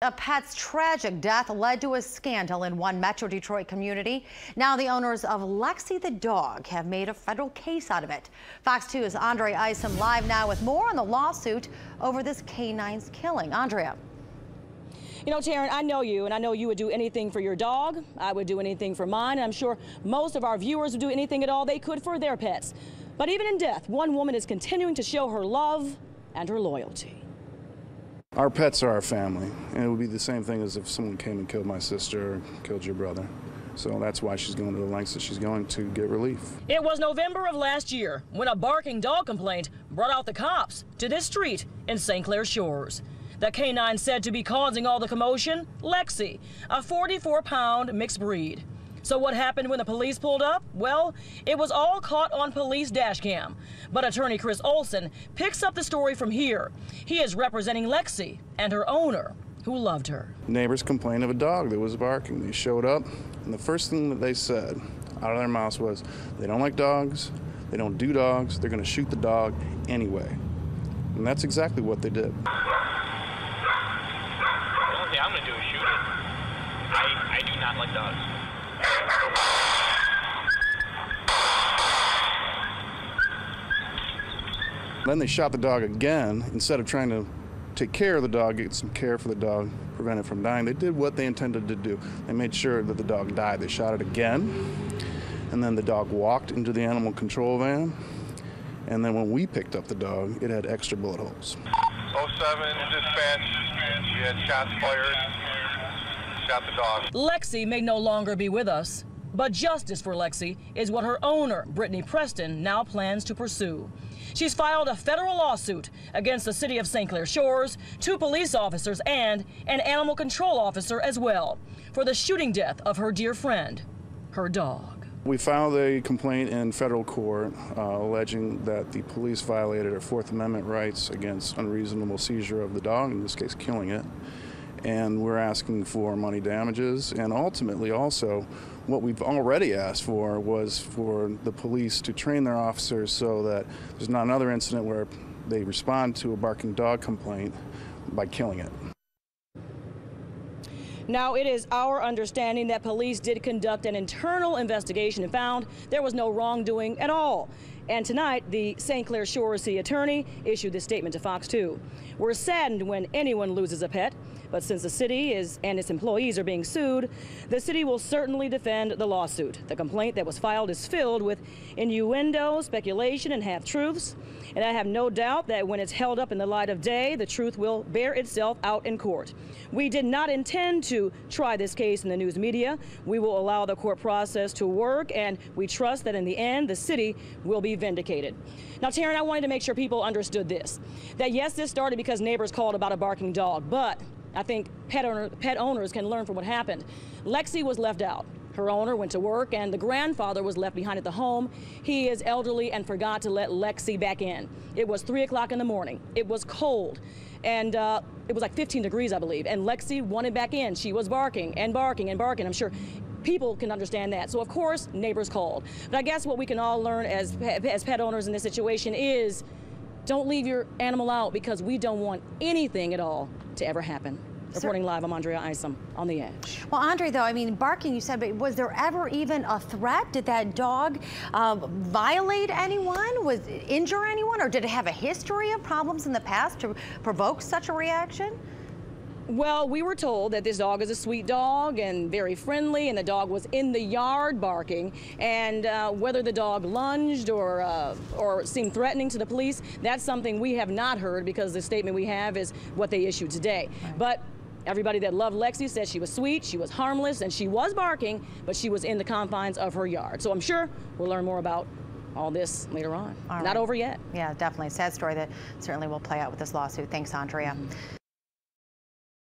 A pet's tragic death led to a scandal in one Metro Detroit community. Now the owners of Lexie the dog have made a federal case out of it. Fox 2's Andrea Isom live now with more on the lawsuit over this canine's killing. Andrea. You know, Taryn, I know you, and I know you would do anything for your dog. I would do anything for mine, and I'm sure most of our viewers would do anything at all they could for their pets. But even in death, one woman is continuing to show her love and her loyalty. Our pets are our family, and it would be the same thing as if someone came and killed my sister or killed your brother. So that's why she's going to the lengths that she's going to get relief. It was November of last year when a barking dog complaint brought out the cops to this street in Saint Clair Shores. The canine said to be causing all the commotion, Lexie, a 44-pound mixed breed. So what happened when the police pulled up? Well, it was all caught on police dash cam. But attorney Chris Olson picks up the story from here. He is representing Lexie and her owner, who loved her. Neighbors complained of a dog that was barking. They showed up, and the first thing that they said out of their mouths was, they don't like dogs, they don't do dogs, they're going to shoot the dog anyway. And that's exactly what they did. The only thing I'm going to do is shoot it. I do not like dogs. Then they shot the dog again. Instead of trying to take care of the dog, get some care for the dog, prevent it from dying, they did what they intended to do. They made sure that the dog died. They shot it again, and then the dog walked into the animal control van, and then when we picked up the dog, it had extra bullet holes. 07 dispatch, we had shots fired, shot the dog. Lexie may no longer be with us, but justice for Lexie is what her owner, Brittany Preston, now plans to pursue. She's filed a federal lawsuit against the city of Saint Clair Shores, 2 police officers, and an animal control officer as well, for the shooting death of her dear friend, her dog. We filed a complaint in federal court alleging that the police violated our Fourth Amendment rights against unreasonable seizure of the dog, in this case killing it. And we're asking for money damages, and ultimately also what we've already asked for was for the police to train their officers so that there's not another incident where they respond to a barking dog complaint by killing it. Now, it is our understanding that police did conduct an internal investigation and found there was no wrongdoing at all. And tonight, the Saint Clair Shores city attorney issued this statement to Fox 2. We're saddened when anyone loses a pet, but since the city and its employees are being sued, the city will certainly defend the lawsuit. The complaint that was filed is filled with innuendo, speculation, and half-truths. And I have no doubt that when it's held up in the light of day, the truth will bear itself out in court. We did not intend to try this case in the news media. We will allow the court process to work, and we trust that in the end, the city will be vindicated. Now, Taryn, I wanted to make sure people understood this, that yes, this started because neighbors called about a barking dog, but I think pet owners can learn from what happened. Lexie was left out. Her owner went to work, and the grandfather was left behind at the home. He is elderly and forgot to let Lexie back in. It was 3 o'clock in the morning. It was cold, and it was like 15 degrees, I believe, and Lexie wanted back in. She was barking and barking and barking. I'm sure people can understand that. So, of course, neighbors called. But I guess what we can all learn as pet owners in this situation is don't leave your animal out, because we don't want anything at all to ever happen. Reporting live, I'm Andrea Isom on The Edge. Well, Andre, though, I mean, barking, you said, but was there ever even a threat? Did that dog violate anyone? Was it injure anyone? Or did it have a history of problems in the past to provoke such a reaction? Well, we were told that this dog is a sweet dog and very friendly, and the dog was in the yard barking. And whether the dog lunged or seemed threatening to the police, that's something we have not heard, because the statement we have is what they issued today. Right. But everybody that loved Lexie said she was sweet, she was harmless, and she was barking, but she was in the confines of her yard. So I'm sure we'll learn more about all this later on. Not over yet. Yeah, definitely. Sad story that certainly will play out with this lawsuit. Thanks, Andrea.